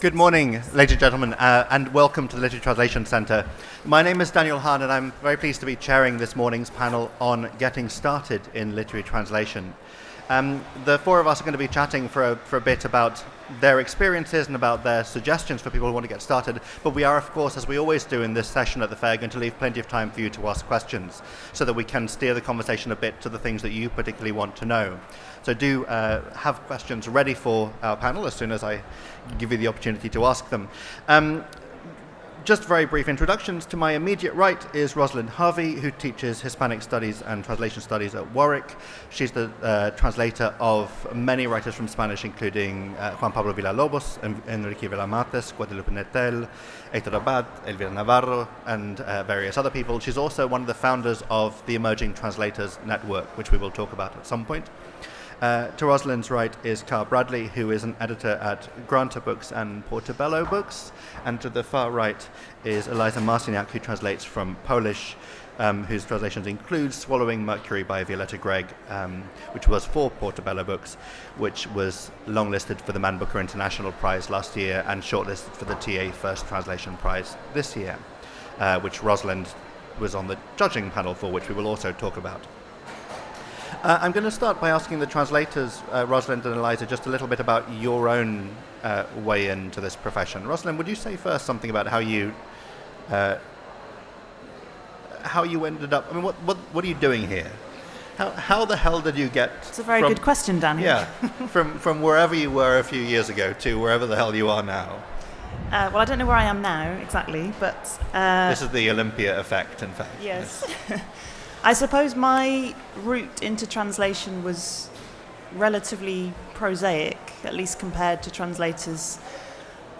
Good morning, ladies and gentlemen, and welcome to the Literary Translation Centre. My name is Daniel Hahn, and I'm very pleased to be chairing this morning's panel on getting started in literary translation. The four of us are going to be chatting for a bit about their experiences and about their suggestions for people who want to get started, but we are, of course, as we always do in this session at the fair, going to leave plenty of time for you to ask questions so that we can steer the conversation a bit to the things that you particularly want to know. So do have questions ready for our panel as soon as I give you the opportunity to ask them. Just very brief introductions. To my immediate right is Rosalind Harvey, who teaches Hispanic Studies and Translation Studies at Warwick. She's the translator of many writers from Spanish, including Juan Pablo Villalobos, Enrique Villamates, Guadalupe Nettel, Héctor Abad, Elvira Navarro, and various other people. She's also one of the founders of the Emerging Translators Network, which we will talk about at some point. To Rosalind's right is Carl Bradley, who is an editor at Granta Books and Portobello Books. And to the far right is Eliza Marciniak, who translates from Polish, whose translations include Swallowing Mercury by Violetta Gregg, which was for Portobello Books, which was longlisted for the Man Booker International Prize last year and shortlisted for the TA First Translation Prize this year, which Rosalind was on the judging panel for, which we will also talk about. I'm going to start by asking the translators, Rosalind and Eliza, just a little bit about your own way into this profession. Rosalind, would you say first something about how you ended up? I mean, what are you doing here? How the hell did you get? It's a very good question, Daniel. Yeah, from wherever you were a few years ago to wherever the hell you are now. Well, I don't know where I am now exactly, but this is the Olympia effect, in fact. Yes. I suppose my route into translation was relatively prosaic, at least compared to translators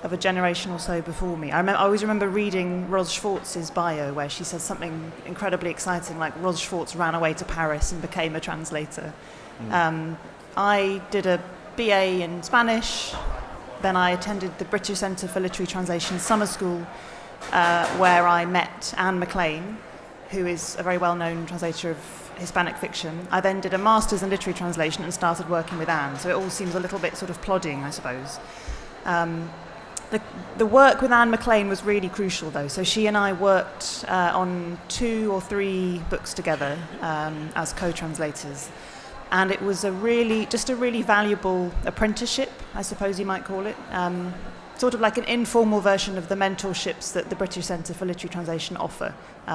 of a generation or so before me. I always remember reading Ros Schwartz's bio, where she says something incredibly exciting, like Ros Schwartz ran away to Paris and became a translator. I did a BA in Spanish, then I attended the British Centre for Literary Translation summer school, where I met Anne McLean, who is a very well-known translator of Hispanic fiction. I then did a master's in literary translation and started working with Anne, so it all seems a little bit sort of plodding, I suppose. The work with Anne McLean was really crucial, though, so she and I worked on 2 or 3 books together as co-translators, and it was a really valuable apprenticeship, I suppose you might call it. Sort of like an informal version of the mentorships that the British Centre for Literary Translation offer.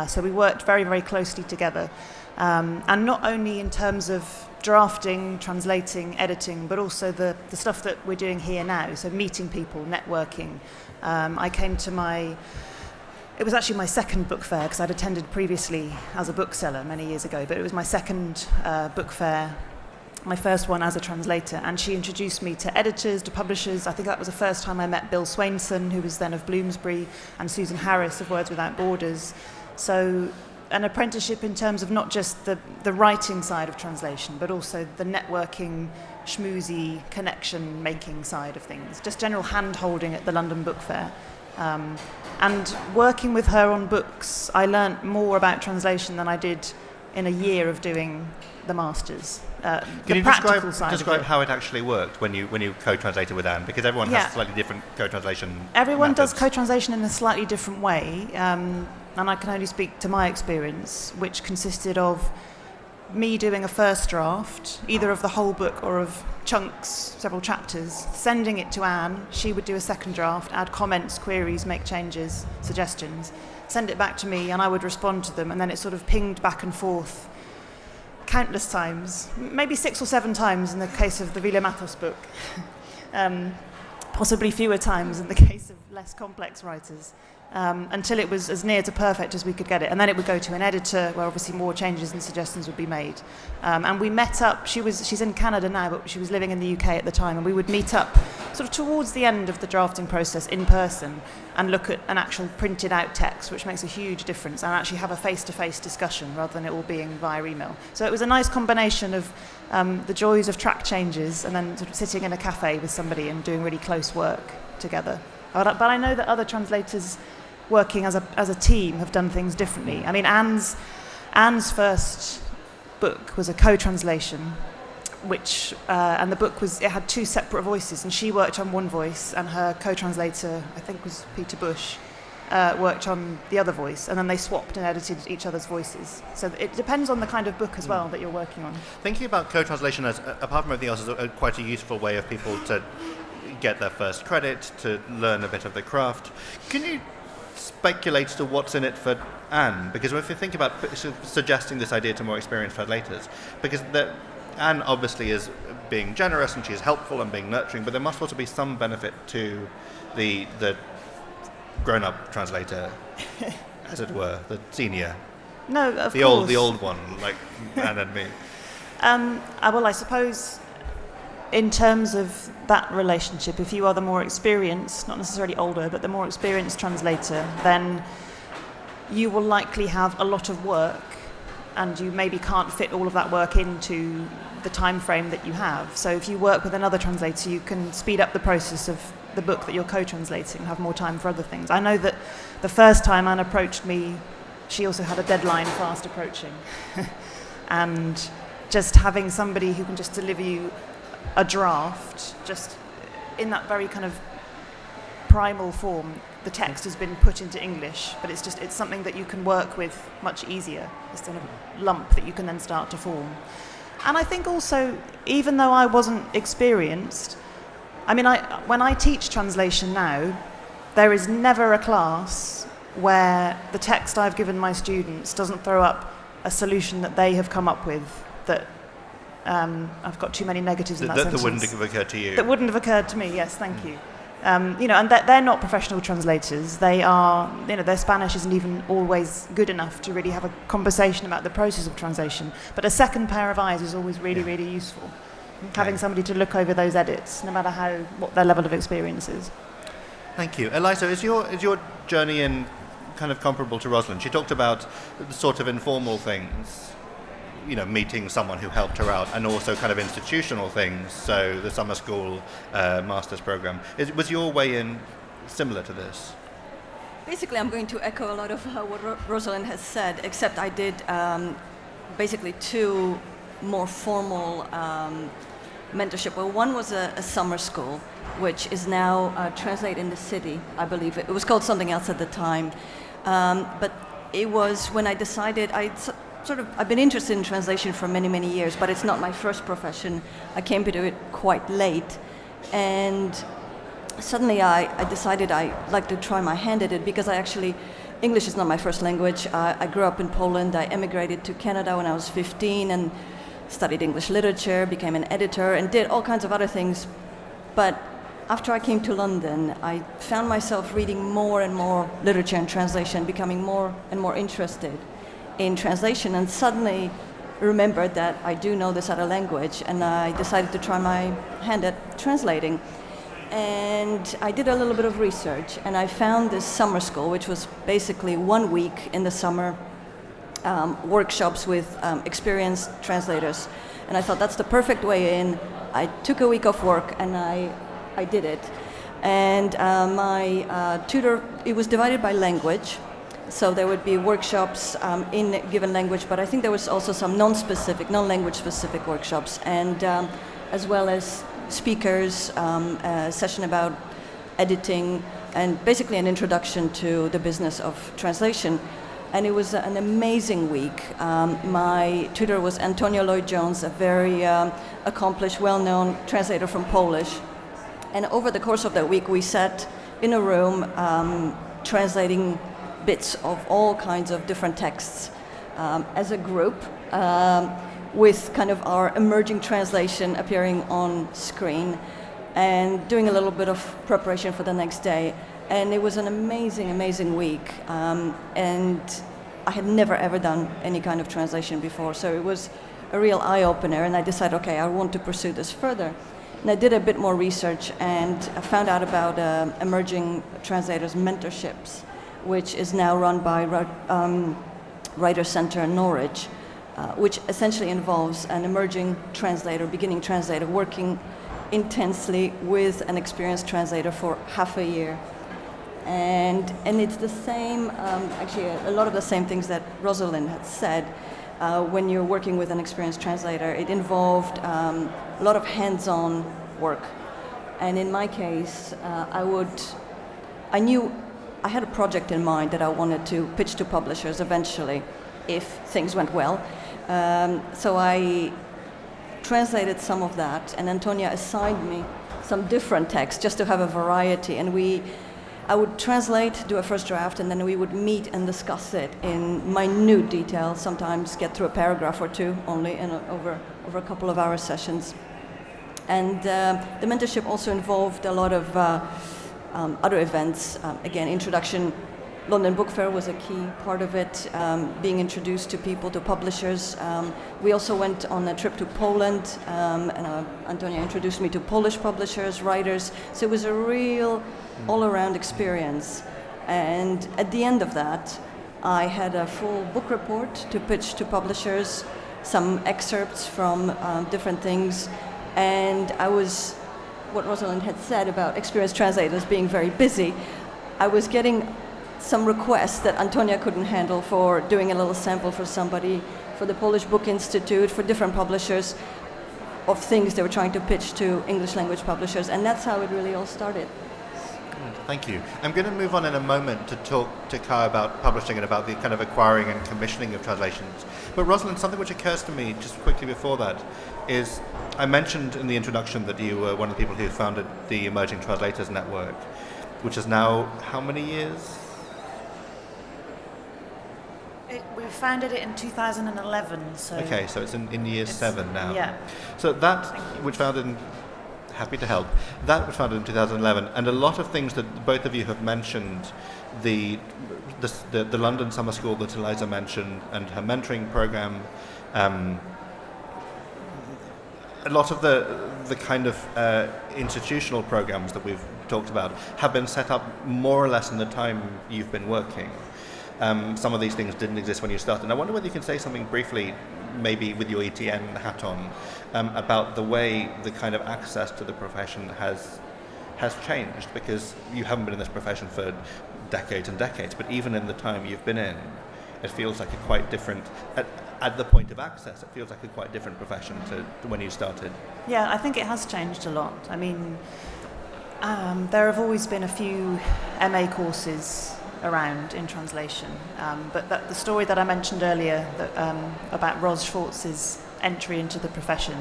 So we worked very, very closely together. And not only in terms of drafting, translating, editing, but also the stuff that we're doing here now. So meeting people, networking. I came to it was actually my second book fair, because I'd attended previously as a bookseller many years ago, but it was my second book fair, my first one as a translator, and she introduced me to editors, to publishers. I think that was the first time I met Bill Swainson, who was then of Bloomsbury, and Susan Harris of Words Without Borders. So an apprenticeship in terms of not just the writing side of translation, but also the networking, schmoozy, connection-making side of things, just general hand-holding at the London Book Fair. And working with her on books, I learnt more about translation than I did in a year of doing the masters. Can you describe how it actually worked when you co-translated with Anne? Because everyone has slightly different co-translation Everyone methods. does co-translation in a slightly different way, and I can only speak to my experience, which consisted of me doing a first draft, either of the whole book or of chunks, several chapters, sending it to Anne. She would do a second draft, add comments, queries, make changes, suggestions, send it back to me, and I would respond to them, and then it sort of pinged back and forth countless times, maybe 6 or 7 times in the case of the Villamatos book, possibly fewer times in the case of less complex writers, until it was as near to perfect as we could get it. And then it would go to an editor, where obviously more changes and suggestions would be made. And we met up, she's in Canada now, but she was living in the UK at the time, and we would meet up sort of towards the end of the drafting process in person and look at an actual printed out text, which makes a huge difference, and actually have a face-to-face discussion rather than it all being via email. So it was a nice combination of the joys of track changes and then sort of sitting in a cafe with somebody and doing really close work together. But I know that other translators working as a team have done things differently. I mean, Anne's first book was a co-translation and the book it had two separate voices, and she worked on one voice, and her co-translator, I think was Peter Bush, worked on the other voice, and then they swapped and edited each other's voices. So it depends on the kind of book as well that you're working on. Thinking about co-translation as, apart from everything else, is quite a useful way of people to get their first credit, to learn a bit of the craft. Can you speculate as to what's in it for Anne? Because if you think about suggesting this idea to more experienced translators, because Anne obviously is being generous and she's helpful and being nurturing, but there must also be some benefit to the grown-up translator, as it were, the senior. No, of course. The old one, like Anne and me. Well, I suppose in terms of that relationship, if you are the more experienced, not necessarily older, but the more experienced translator, then you will likely have a lot of work, and you maybe can't fit all of that work into the time frame that you have. So if you work with another translator, you can speed up the process of the book that you're co-translating, have more time for other things. I know that the first time Anne approached me, she also had a deadline fast approaching. And just having somebody who can just deliver you a draft, just in that very kind of primal form, the text has been put into English, but it's something that you can work with much easier. It's kind of lump that you can then start to form. And I think also, even though I wasn't experienced, I mean, when I teach translation now, there is never a class where the text I've given my students doesn't throw up a solution that they have come up with that I've got too many negatives in that sentence. That wouldn't have occurred to you. That wouldn't have occurred to me, yes, thank you. And they're not professional translators. They are, their Spanish isn't even always good enough to really have a conversation about the process of translation. But a second pair of eyes is always really, really useful. Okay. Having somebody to look over those edits, no matter what their level of experience is. Thank you. Eliza, is your journey in kind of comparable to Rosalind? She talked about the sort of informal things, meeting someone who helped her out, and also kind of institutional things, so the summer school master's program. Was your way in similar to this? Basically, I'm going to echo a lot of what Rosalind has said, except I did basically two more formal mentorship. Well, one was a summer school, which is now Translate in the City, I believe. It was called something else at the time. But it was when I decided, I've been interested in translation for many, many years, but it's not my first profession. I came to it quite late. And suddenly I decided I'd like to try my hand at it, because English is not my first language. I grew up in Poland. I emigrated to Canada when I was 15 and studied English literature, became an editor, and did all kinds of other things. But after I came to London, I found myself reading more and more literature and translation, becoming more and more interested in translation, and suddenly remembered that I do know this other language, and I decided to try my hand at translating. And I did a little bit of research, and I found this summer school, which was basically 1 week in the summer, workshops with experienced translators. And I thought that's the perfect way in. I took a week off work and I did it. And my tutor, it was divided by language. So there would be workshops in a given language, but I think there was also some non-language specific workshops, and as well as speakers, a session about editing, and basically an introduction to the business of translation. And it was an amazing week. My tutor was Antonio Lloyd-Jones, a very accomplished, well-known translator from Polish. And over the course of that week, we sat in a room translating bits of all kinds of different texts as a group, with kind of our emerging translation appearing on screen, and doing a little bit of preparation for the next day. And it was an amazing, amazing week. And I had never, ever done any kind of translation before. So it was a real eye-opener. And I decided, okay, I want to pursue this further. And I did a bit more research, and I found out about emerging translators mentorships, which is now run by Writer Center in Norwich, which essentially involves an emerging translator, beginning translator, working intensely with an experienced translator for half a year. And it's the same, actually a lot of the same things that Rosalind had said. when you're working with an experienced translator, it involved a lot of hands-on work. And in my case, I knew I had a project in mind that I wanted to pitch to publishers eventually, if things went well. So I translated some of that, and Antonia assigned me some different texts just to have a variety. And I would translate, do a first draft, and then we would meet and discuss it in minute detail, sometimes get through a paragraph or two only over a couple of hour sessions. And the mentorship also involved a lot of other events. Again, introduction, London Book Fair was a key part of it, being introduced to people, to publishers. We also went on a trip to Poland, and Antonia introduced me to Polish publishers, writers. So it was a real all-around experience. And at the end of that, I had a full book report to pitch to publishers, some excerpts from different things, and I was, what Rosalind had said about experienced translators being very busy, I was getting some requests that Antonia couldn't handle for doing a little sample for somebody, for the Polish Book Institute, for different publishers, of things they were trying to pitch to English language publishers, and that's how it really all started. Thank you. I'm going to move on in a moment to talk to Kai about publishing and about the kind of acquiring and commissioning of translations. But Rosalind, something which occurs to me just quickly before that is, I mentioned in the introduction that you were one of the people who founded the Emerging Translators Network, which is now how many years? We founded it in 2011. So okay, so it's in year 7 now. Yeah. So that, which founded in, happy to help, that was founded in 2011, and a lot of things that both of you have mentioned, the London Summer School that Eliza mentioned, and her mentoring program, a lot of the kind of institutional programs that we've talked about have been set up more or less in the time you've been working. Some of these things didn't exist when you started. And I wonder whether you can say something briefly, maybe with your ETN hat on, about the way the kind of access to the profession has changed, because you haven't been in this profession for decades and decades, but even in the time you've been in, it feels like a quite different, at the point of access, it feels like a quite different profession to when you started. Yeah, I think it has changed a lot. I mean, there have always been a few MA courses around in translation, but the story that I mentioned earlier about Ros Schwartz's entry into the profession,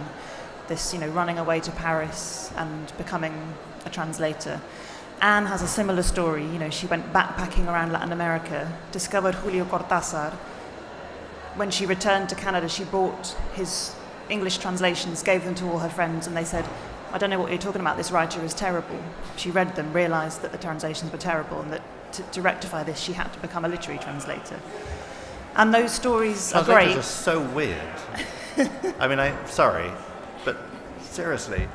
this running away to Paris and becoming a translator. Anne has a similar story. She went backpacking around Latin America, discovered Julio Cortázar. When she returned to Canada, she bought his English translations, gave them to all her friends, and they said, "I don't know what you're talking about, this writer is terrible." She read them, realised that the translations were terrible, and that to rectify this, she had to become a literary translator. And those stories are great. Translators are so weird. I mean, sorry, but seriously.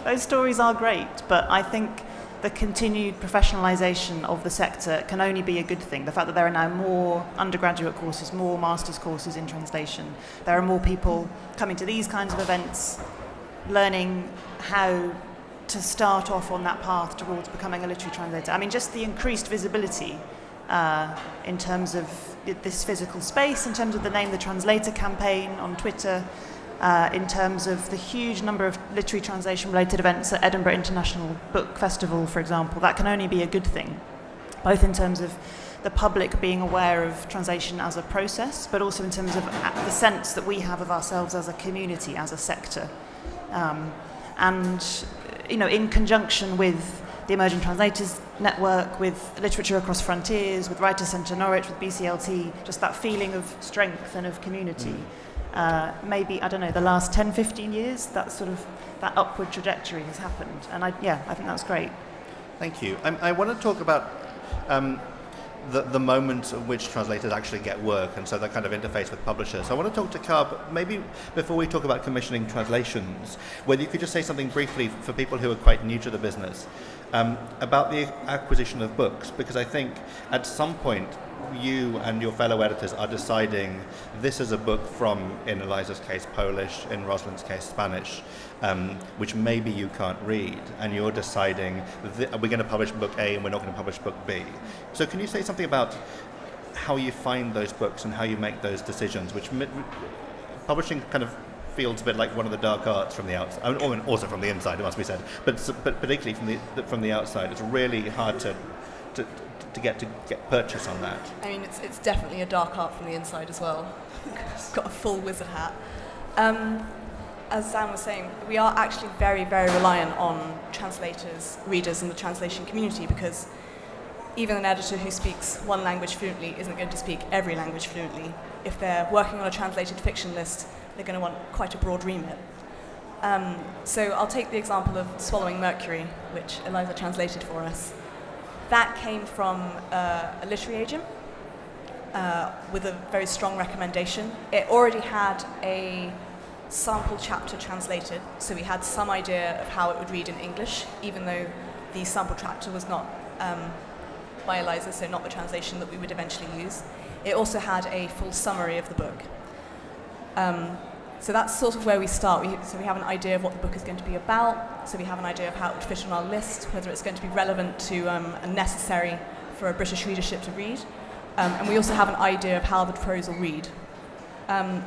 Those stories are great, but I think the continued professionalisation of the sector can only be a good thing. The fact that there are now more undergraduate courses, more master's courses in translation, there are more people coming to these kinds of events, learning how to start off on that path towards becoming a literary translator. I mean, just the increased visibility in terms of this physical space, in terms of the Name the Translator campaign on Twitter, in terms of the huge number of literary translation-related events at Edinburgh International Book Festival, for example, that can only be a good thing, both in terms of the public being aware of translation as a process, but also in terms of the sense that we have of ourselves as a community, as a sector. And in conjunction with the Emerging Translators Network, with Literature Across Frontiers, with Writers' Centre Norwich, with BCLT, just that feeling of strength and of community. Maybe, I don't know, the last 10, 15 years, that upward trajectory has happened. And I think that's great. Thank you. I want to talk about the moment at which translators actually get work, and so that kind of interface with publishers. So I want to talk to Carl, but maybe before we talk about commissioning translations, whether you could just say something briefly for people who are quite new to the business about the acquisition of books, because I think at some point you and your fellow editors are deciding this is a book from, in Eliza's case, Polish, in Rosalind's case, Spanish, which maybe you can't read, and you're deciding we're going to publish book A and we're not going to publish book B. So can you say something about how you find those books and how you make those decisions, which publishing kind of feels a bit like one of the dark arts from the outside, or also from the inside, it must be said, but particularly from the outside, it's really hard to get purchase on that. I mean, it's definitely a dark art from the inside as well. It's got a full wizard hat. As Dan was saying, we are actually very, very reliant on translators, readers, and the translation community, because even an editor who speaks one language fluently isn't going to speak every language fluently. If they're working on a translated fiction list, they're going to want quite a broad remit. So I'll take the example of Swallowing Mercury, which Eliza translated for us. That came from a literary agent with a very strong recommendation. It already had a sample chapter translated, so we had some idea of how it would read in English, even though the sample chapter was not by Eliza, so not the translation that we would eventually use. It also had a full summary of the book. So that's sort of where we start. So we have an idea of what the book is going to be about, so we have an idea of how it would fit on our list, whether it's going to be relevant to and necessary for a British readership to read, and we also have an idea of how the prose will read.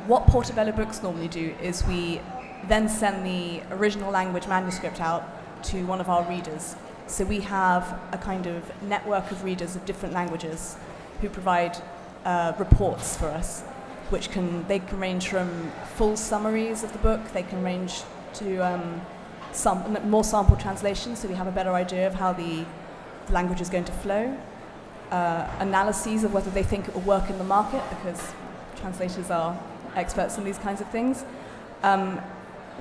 What Portobello Books normally do is we then send the original language manuscript out to one of our readers. So we have a kind of network of readers of different languages who provide reports for us, which they can range from full summaries of the book, they can range to more sample translations, so we have a better idea of how the language is going to flow, analyses of whether they think it will work in the market, because translators are experts in these kinds of things.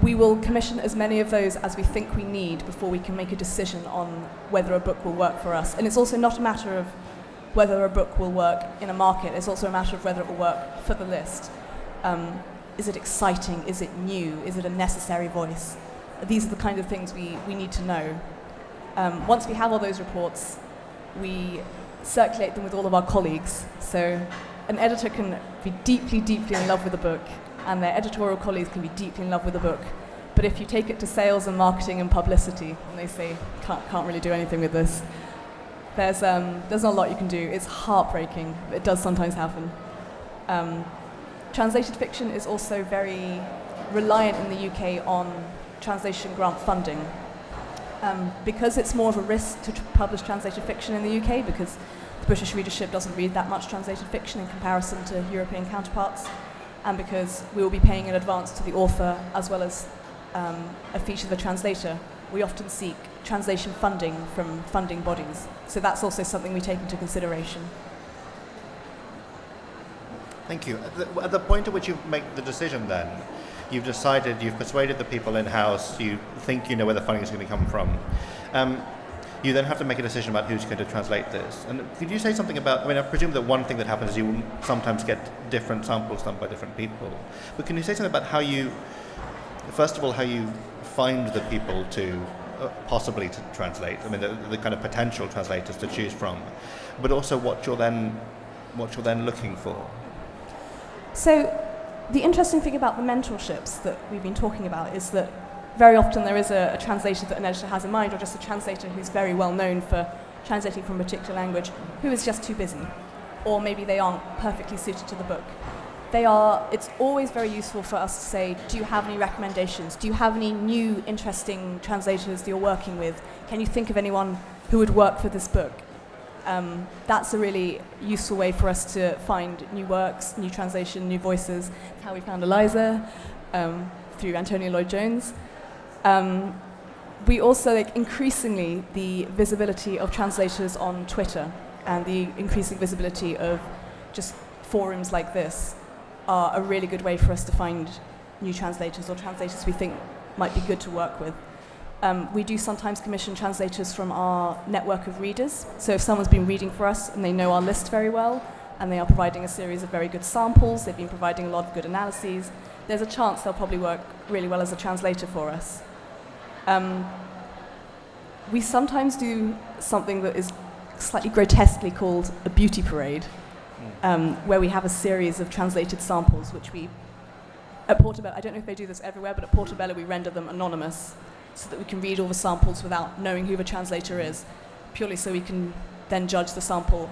We will commission as many of those as we think we need before we can make a decision on whether a book will work for us. And it's also not a matter of whether a book will work in a market, it's also a matter of whether it will work for the list. Is it exciting? Is it new? Is it a necessary voice? These are the kind of things we need to know. Once we have all those reports, we circulate them with all of our colleagues. So an editor can be deeply, deeply in love with a book, and their editorial colleagues can be deeply in love with the book. But if you take it to sales and marketing and publicity, and they say, can't really do anything with this, there's not a lot you can do. It's heartbreaking. It does sometimes happen. Translated fiction is also very reliant in the UK on translation grant funding. Because it's more of a risk to publish translated fiction in the UK, because the British readership doesn't read that much translated fiction in comparison to European counterparts, and because we will be paying in advance to the author as well as a fee to the translator, we often seek translation funding from funding bodies. So that's also something we take into consideration. Thank you. At the point at which you make the decision then, you've decided, you've persuaded the people in-house, you think you know where the funding is going to come from. You then have to make a decision about who's going to translate this. And could you say something about, I presume that one thing that happens is you will sometimes get different samples done by different people. But can you say something about how you, first of all, how you find the people to possibly to translate, the kind of potential translators to choose from, but also what you're then looking for? So the interesting thing about the mentorships that we've been talking about is that very often there is a translator that an editor has in mind, or just a translator who's very well known for translating from a particular language, who is just too busy, or maybe they aren't perfectly suited to the book. It's always very useful for us to say, do you have any recommendations? Do you have any new, interesting translators that you're working with? Can you think of anyone who would work for this book? That's a really useful way for us to find new works, new translation, new voices. That's how we found Eliza, through Antonio Lloyd-Jones. We also, increasingly, the visibility of translators on Twitter and the increasing visibility of just forums like this are a really good way for us to find new translators, or translators we think might be good to work with. We do sometimes commission translators from our network of readers. So if someone's been reading for us and they know our list very well, and they are providing a series of very good samples, they've been providing a lot of good analyses, there's a chance they'll probably work really well as a translator for us. We sometimes do something that is slightly grotesquely called a beauty parade, where we have a series of translated samples, which we, at Portobello, I don't know if they do this everywhere, but at Portobello we render them anonymous, so that we can read all the samples without knowing who the translator is, purely so we can then judge the sample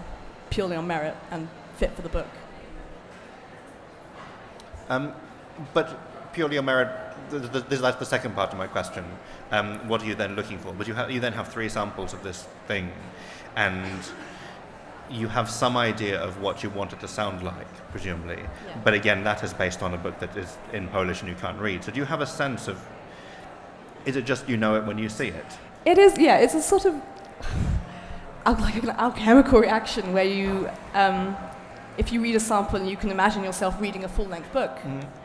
purely on merit and fit for the book. But purely on merit, this is like the second part of my question. What are you then looking for? But you then have 3 samples of this thing, and you have some idea of what you want it to sound like, presumably. Yeah. But again, that is based on a book that is in Polish and you can't read. So do you have a sense of, is it just you know it when you see it? It is, yeah, it's a sort of like an alchemical reaction where you, if you read a sample and you can imagine yourself reading a full-length book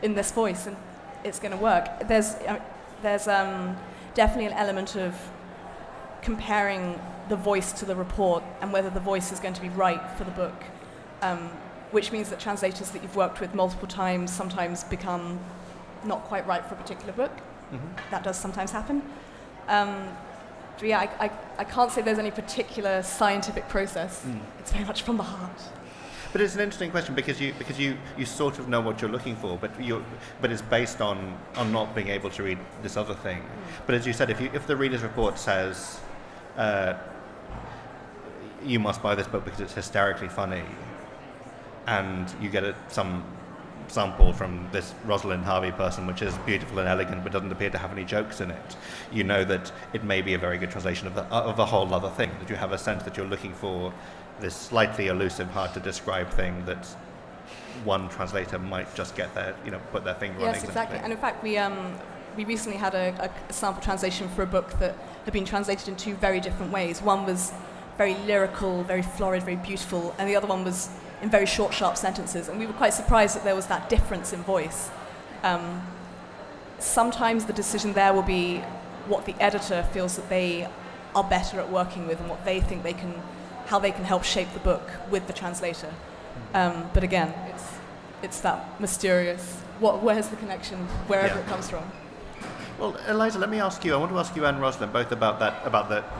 in this voice, and it's going to work. There's definitely an element of comparing the voice to the report and whether the voice is going to be right for the book, which means that translators that you've worked with multiple times sometimes become not quite right for a particular book. That does sometimes happen. But yeah, I can't say there's any particular scientific process. It's very much from the heart. But it's an interesting question because you sort of know what you're looking for, but it's based on not being able to read this other thing. But as you said, if the reader's report says you must buy this book because it's hysterically funny, and you get some sample from this Rosalind Harvey person which is beautiful and elegant but doesn't appear to have any jokes in it, you know that it may be a very good translation of a whole other thing, that you have a sense that you're looking for this slightly elusive, hard to describe thing that one translator might just get their, put their finger on. Yes, exactly. And in fact, we recently had a sample translation for a book that had been translated in 2 very different ways. One was very lyrical, very florid, very beautiful, and the other one was in very short, sharp sentences. And we were quite surprised that there was that difference in voice. Sometimes the decision there will be what the editor feels that they are better at working with and what they think how they can help shape the book with the translator. But again, it's that mysterious, where's the connection, wherever it comes from. Well, Eliza, I want to ask you and Rosalind both about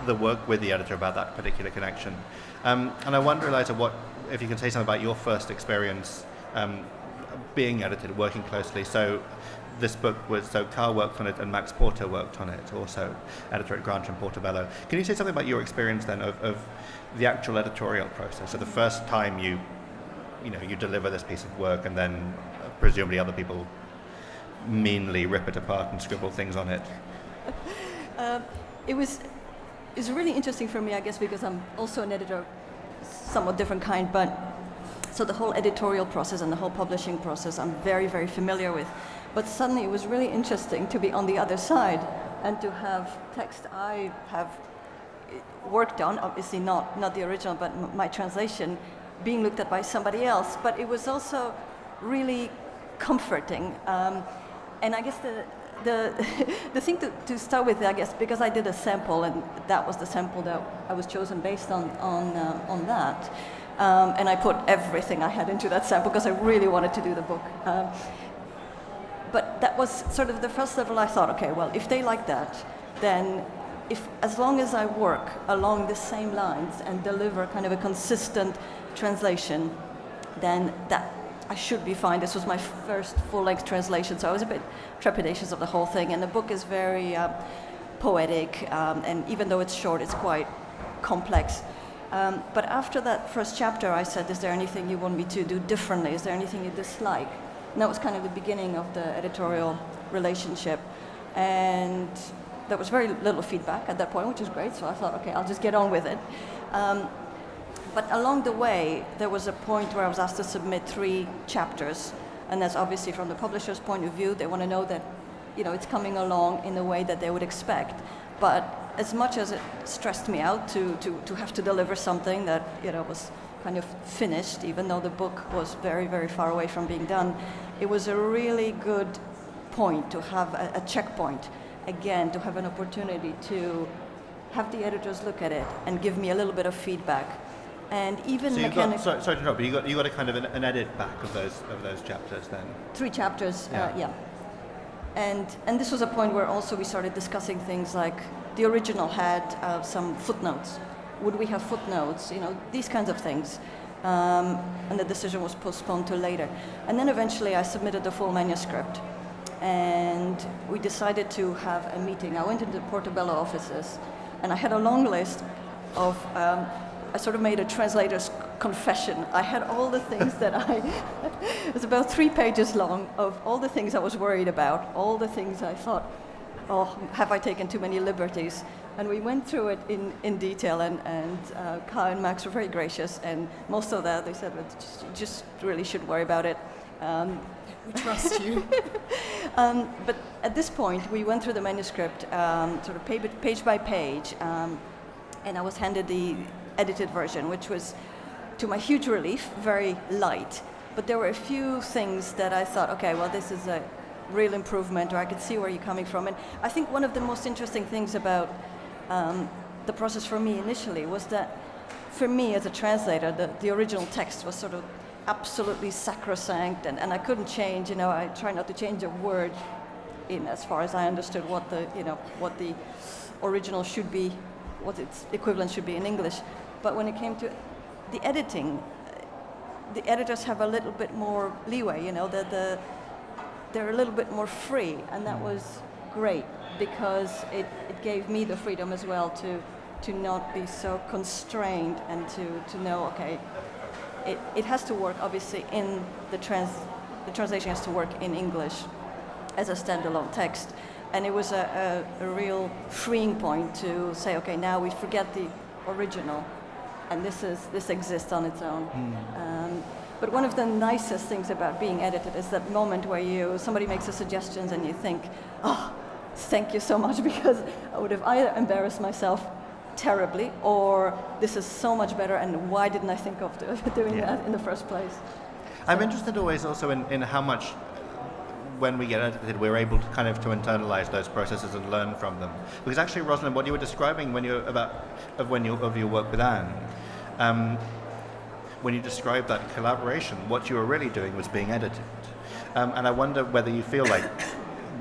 the work with the editor, about that particular connection. And I wonder, Eliza, if you can say something about your first experience being edited, working closely. So this book Carl worked on it and Max Porter worked on it, also editor at Grant and Portobello. Can you say something about your experience then of the actual editorial process? So the first time you deliver this piece of work, and then presumably other people meanly rip it apart and scribble things on it. It's really interesting for me, I guess, because I'm also an editor, somewhat different kind, but so the whole editorial process and the whole publishing process I'm very, very familiar with. But suddenly it was really interesting to be on the other side and to have text I have worked on, obviously not the original, but my translation, being looked at by somebody else. But it was also really comforting. And I guess the thing to start with, I guess, because I did a sample, and that was the sample that I was chosen based on that. And I put everything I had into that sample because I really wanted to do the book. But that was sort of the first level. I thought, okay, well, if they like that, then as long as I work along the same lines and deliver kind of a consistent translation, then that I should be fine. This was my first full-length translation, so I was a bit trepidatious of the whole thing. And the book is very poetic, and even though it's short, it's quite complex. But after that first chapter, I said, is there anything you want me to do differently? Is there anything you dislike? And that was kind of the beginning of the editorial relationship. And there was very little feedback at that point, which is great, so I thought, okay, I'll just get on with it. But along the way, there was a point where I was asked to submit 3 chapters, and that's obviously from the publisher's point of view. They want to know that, it's coming along in the way that they would expect. But as much as it stressed me out to have to deliver something that, was kind of finished, even though the book was very, very far away from being done, it was a really good point to have a checkpoint. Again, to have an opportunity to have the editors look at it and give me a little bit of feedback. And even sorry to interrupt, but you got a kind of an edit back of those chapters then? 3 chapters, yeah. And this was a point where also we started discussing things like the original had some footnotes. Would we have footnotes? These kinds of things. And the decision was postponed to later. And then eventually I submitted the full manuscript. And we decided to have a meeting. I went into the Portobello offices, and I had a long list of I sort of made a translator's confession. I had all the things that it was about 3 pages long of all the things I was worried about, all the things I thought, oh, have I taken too many liberties? And we went through it in detail, and Kai and Max were very gracious, and most of that they said, well, you just really should worry about it. We trust you. But at this point, we went through the manuscript sort of page by page, and I was handed the edited version, which was, to my huge relief, very light. But there were a few things that I thought, okay, well, this is a real improvement, or I could see where you're coming from. And I think one of the most interesting things about the process for me initially was that, for me as a translator, the original text was sort of absolutely sacrosanct, and I couldn't change. I try not to change a word in as far as I understood what the original should be, what its equivalent should be in English. But when it came to the editing, the editors have a little bit more leeway. They're a little bit more free, and that was great because it gave me the freedom as well to not be so constrained, and to know, okay, it has to work obviously in the translation has to work in English as a standalone text, and it was a real freeing point to say, okay, now we forget the original, and this exists on its own. But one of the nicest things about being edited is that moment where somebody makes a suggestion and you think, oh, thank you so much, because I would have either embarrassed myself terribly, or this is so much better, and why didn't I think of doing that in the first place? I'm interested always also in how much, when we get edited, we're able to kind of to internalize those processes and learn from them. Because actually, Rosalind, what you were describing of your work with Anne, when you described that collaboration, what you were really doing was being edited. And I wonder whether you feel like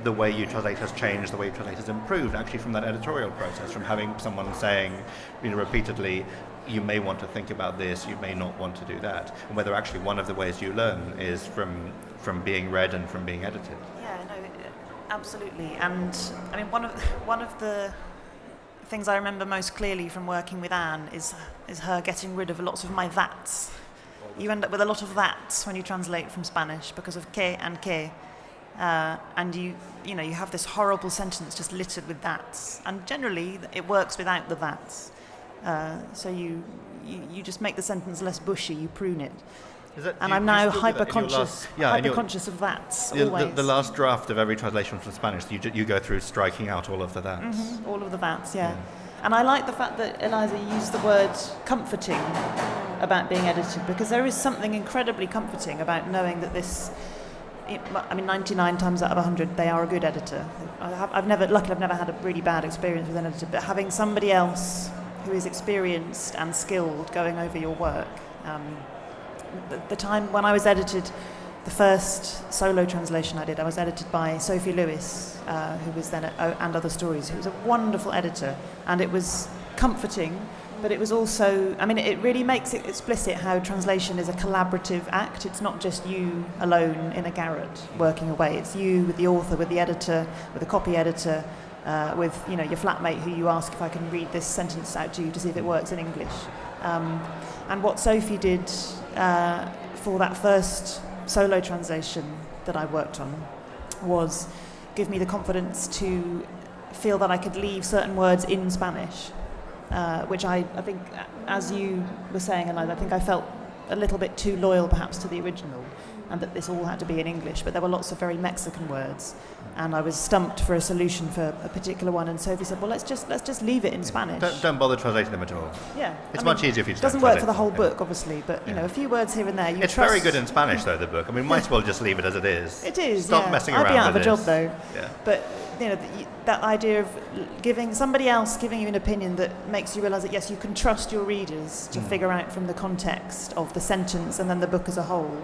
the way you translate has changed, the way you translate has improved, actually from that editorial process, from having someone saying, repeatedly, you may want to think about this, you may not want to do that, and whether actually one of the ways you learn is from being read and from being edited. Yeah, no, absolutely. And I mean, one of the things I remember most clearly from working with Anne is her getting rid of lots of my that's. You end up with a lot of that's when you translate from Spanish because of que and que. And you have this horrible sentence just littered with that's, and generally it works without the that's. So you just make the sentence less bushy, you prune it. And I'm now hyper-conscious of that's always. The last draft of every translation from Spanish, you go through striking out all of the that's. Mm-hmm, all of the that's, yeah. And I like the fact that Eliza used the word comforting about being edited, because there is something incredibly comforting about knowing that this. 99 times out of 100, they are a good editor. I've never had a really bad experience with an editor, but having somebody else who is experienced and skilled going over your work. The time when I was edited, the first solo translation I did, I was edited by Sophie Lewis, who was then at And Other Stories, who was a wonderful editor, and it was comforting. But it was also, it really makes it explicit how translation is a collaborative act. It's not just you alone in a garret working away. It's you with the author, with the editor, with the copy editor, with your flatmate who you ask if I can read this sentence out to you to see if it works in English. And what Sophie did for that first solo translation that I worked on was give me the confidence to feel that I could leave certain words in Spanish. Which I think, as you were saying, Eliza, I think I felt a little bit too loyal perhaps to the original, and that this all had to be in English, but there were lots of very Mexican words, and I was stumped for a solution for a particular one, and Sophie said, well, let's just leave it in Spanish. Don't bother translating them at all. Yeah. It's much easier if you just It doesn't work for the whole book, obviously, but a few words here and there. It's very good in Spanish, though, the book. Might as well just leave it as it is. It is, Stop messing around with it. I'd be out of a job, though. Yeah. But that idea of giving somebody else giving you an opinion that makes you realise that yes, you can trust your readers to figure out from the context of the sentence and then the book as a whole,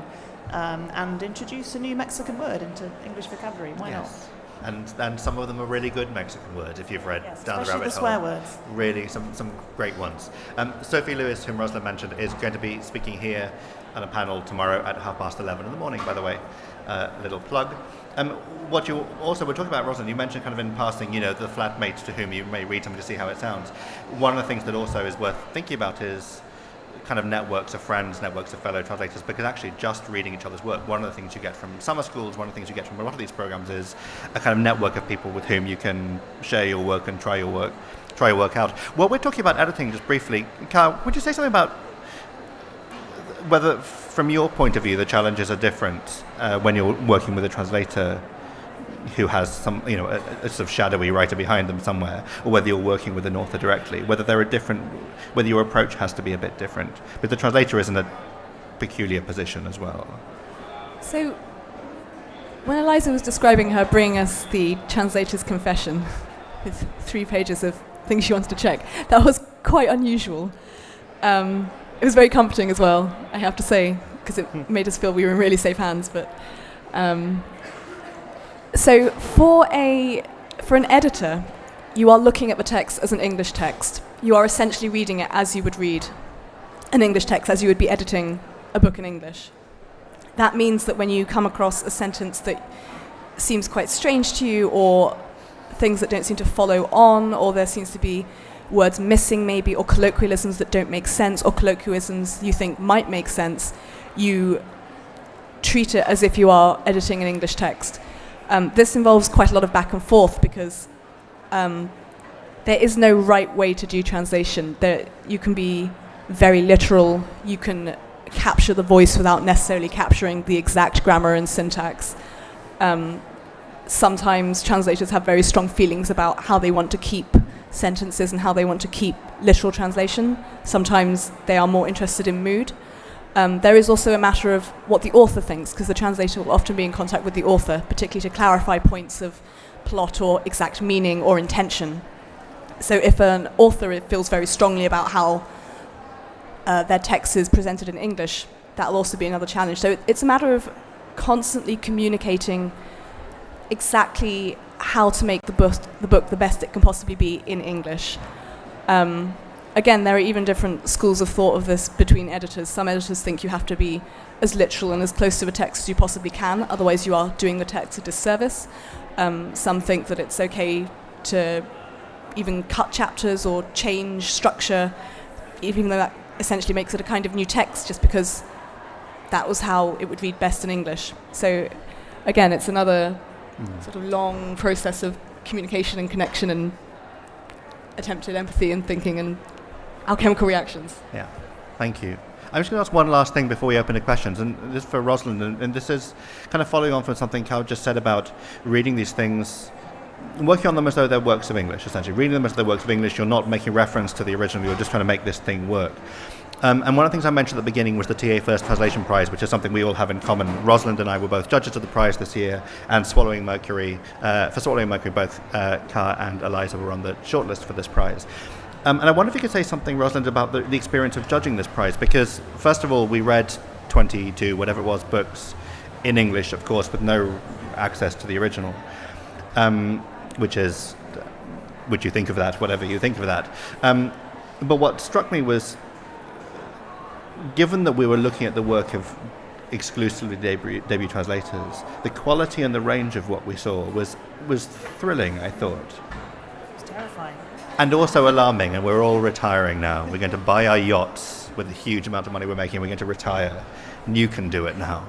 and introduce a new Mexican word into English vocabulary. Why not? And some of them are really good Mexican words if you've read Down the Rabbit Hole. Especially the swear words. Really, some great ones. Sophie Lewis, whom Rosalind mentioned, is going to be speaking here on a panel tomorrow at 11:30 in the morning, by the way. Little plug. What you also were talking about, Rosalind, you mentioned kind of in passing, the flatmates to whom you may read something to see how it sounds. One of the things that also is worth thinking about is kind of networks of friends, networks of fellow translators, because actually just reading each other's work, one of the things you get from summer schools, one of the things you get from a lot of these programs is a kind of network of people with whom you can share your work and try your work out. Well, we're talking about editing just briefly. Carl, would you say something about whether, from your point of view, the challenges are different when you're working with a translator who has some, a sort of shadowy writer behind them somewhere, or whether you're working with an author directly, whether there are different, whether your approach has to be a bit different. But the translator is in a peculiar position as well. So, when Eliza was describing her bringing us the translator's confession with 3 pages of things she wanted to check, that was quite unusual. It was very comforting as well, I have to say, because it made us feel we were in really safe hands. But so for an editor, you are looking at the text as an English text. You are essentially reading it as you would read an English text, as you would be editing a book in English. That means that when you come across a sentence that seems quite strange to you, or things that don't seem to follow on, or there seems to be words missing maybe, or colloquialisms that don't make sense, or colloquialisms you think might make sense, you treat it as if you are editing an English text. This involves quite a lot of back and forth, because there is no right way to do translation. You can be very literal, you can capture the voice without necessarily capturing the exact grammar and syntax. Sometimes translators have very strong feelings about how they want to keep sentences and how they want to keep literal translation. Sometimes they are more interested in mood. There is also a matter of what the author thinks, because the translator will often be in contact with the author, particularly to clarify points of plot or exact meaning or intention. So if an author feels very strongly about how their text is presented in English, that will also be another challenge. So it's a matter of constantly communicating exactly how to make the book the best it can possibly be in English. Again, there are even different schools of thought of this between editors. Some editors think you have to be as literal and as close to the text as you possibly can, otherwise you are doing the text a disservice. Some think that it's okay to even cut chapters or change structure, even though that essentially makes it a kind of new text, just because that was how it would read best in English. So again, it's another sort of long process of communication and connection and attempted empathy and thinking and alchemical reactions. Yeah, thank you. I'm just going to ask one last thing before we open to questions, and this is for Rosalind, and this is kind of following on from something Cal just said about reading these things, working on them as though they're works of English, essentially. Reading them as though they're works of English, you're not making reference to the original, you're just trying to make this thing work. And one of the things I mentioned at the beginning was the TA First Translation Prize, which is something we all have in common. Rosalind and I were both judges of the prize this year, and Swallowing Mercury, both Car and Eliza were on the shortlist for this prize. And I wonder if you could say something, Rosalind, about the experience of judging this prize, because first of all, we read 22, whatever it was, books in English, of course, with no access to the original, which you think of that, whatever you think of that. But what struck me was, given that we were looking at the work of exclusively debut translators, the quality and the range of what we saw was thrilling, I thought. It's terrifying. And also alarming, and we're all retiring now. We're going to buy our yachts with the huge amount of money we're making, we're going to retire, and you can do it now.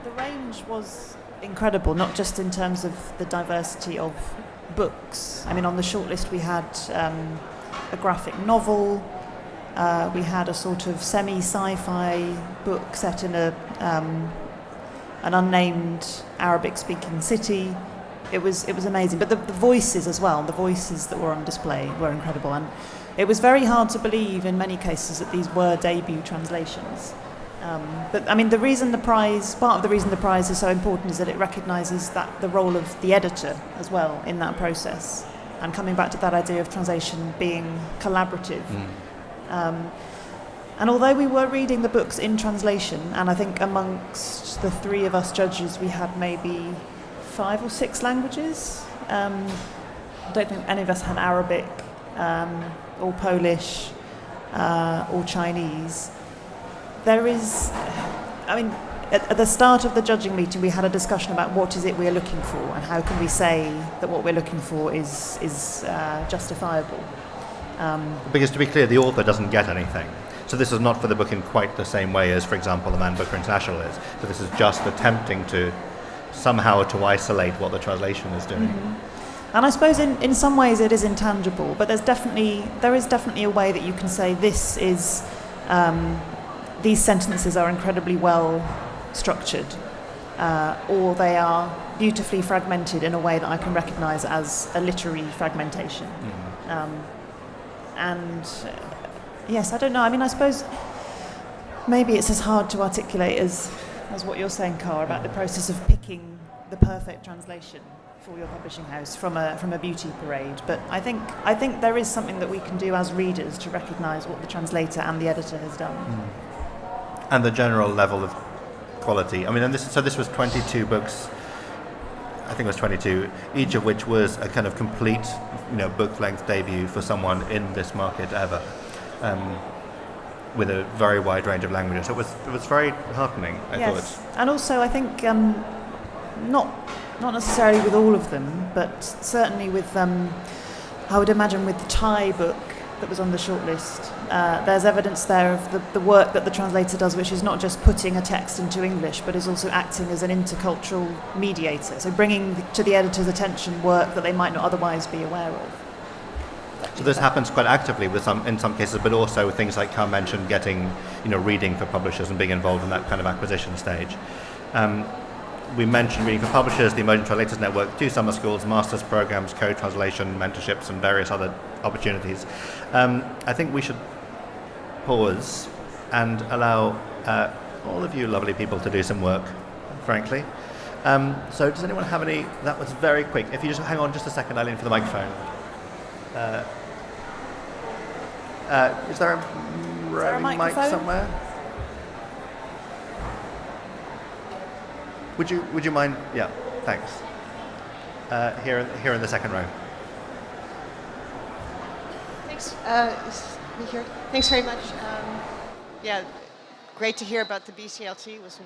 The range was incredible, not just in terms of the diversity of books. I mean, on the shortlist we had a graphic novel, we had a sort of semi-sci-fi book set in an unnamed Arabic-speaking city. It was amazing, but the voices as well, the voices that were on display were incredible, and it was very hard to believe in many cases that these were debut translations. But I mean, part of the reason the prize is so important is that it recognises that the role of the editor as well in that process, and coming back to that idea of translation being collaborative. And although we were reading the books in translation, and I think amongst the 3 of us judges we had maybe 5 or 6 languages. I don't think any of us had Arabic or Polish or Chinese. There is, I mean, at the start of the judging meeting we had a discussion about what is it we're looking for and how can we say that what we're looking for is justifiable. Because to be clear, the author doesn't get anything. So this is not for the book in quite the same way as, for example, the Man Booker International is, but this is just attempting to somehow to isolate what the translation is doing. Mm-hmm. And I suppose in some ways it is intangible, but there is definitely a way that you can say this is, these sentences are incredibly well structured, or they are beautifully fragmented in a way that I can recognise as a literary fragmentation. Yes, I don't know. I mean, I suppose maybe it's as hard to articulate as what you're saying, Car, about the process of picking the perfect translation for your publishing house from a beauty parade. But I think there is something that we can do as readers to recognise what the translator and the editor has done. And the general level of quality. I mean, and this was 22 books. I think it was 22, each of which was a kind of complete, book-length debut for someone in this market ever, with a very wide range of languages. So it was very heartening, I thought. And also I think not necessarily with all of them, but certainly with I would imagine with the Thai book that was on the shortlist, there's evidence there of the work that the translator does, which is not just putting a text into English, but is also acting as an intercultural mediator, so bringing to the editor's attention work that they might not otherwise be aware of. So this happens quite actively in some cases, but also things like Carl mentioned, getting reading for publishers and being involved in that kind of acquisition stage. We mentioned reading for publishers, the Emerging Translators Network, 2 summer schools, master's programs, co-translation, mentorships, and various other opportunities. I think we should pause and allow all of you lovely people to do some work, frankly. So does anyone have any? That was very quick. If you just hang on just a second, Eileen, for the microphone. Is there a roving mic somewhere? Would you mind? Yeah, thanks. Here in the second row. Thanks. Me here. Thanks very much. Great to hear about the BCLT. It was a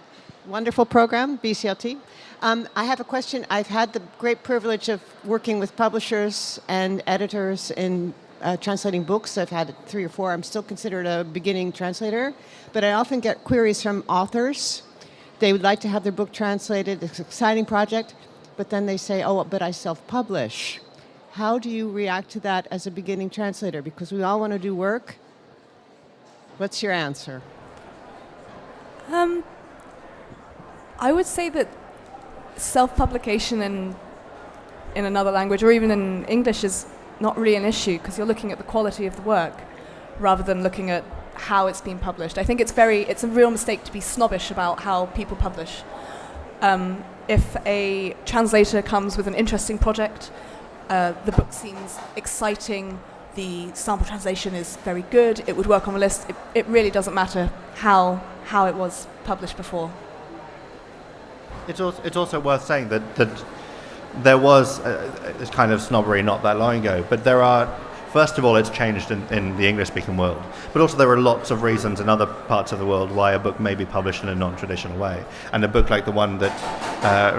wonderful program, BCLT. I have a question. I've had the great privilege of working with publishers and editors in translating books. I've had 3 or 4. I'm still considered a beginning translator, but I often get queries from authors. They would like to have their book translated. It's an exciting project, but then they say, oh, but I self-publish. How do you react to that as a beginning translator? Because we all want to do work. What's your answer? I would say that self-publication in another language or even in English is not really an issue because you're looking at the quality of the work rather than looking at how it's been published. I think it's a real mistake to be snobbish about how people publish. If a translator comes with an interesting project, the book seems exciting, the sample translation is very good, it would work on the list, it really doesn't matter how it was published before. It's also worth saying that there was this kind of snobbery not that long ago, but there are, first of all, it's changed in the English-speaking world, but also there are lots of reasons in other parts of the world why a book may be published in a non-traditional way. And a book like the one that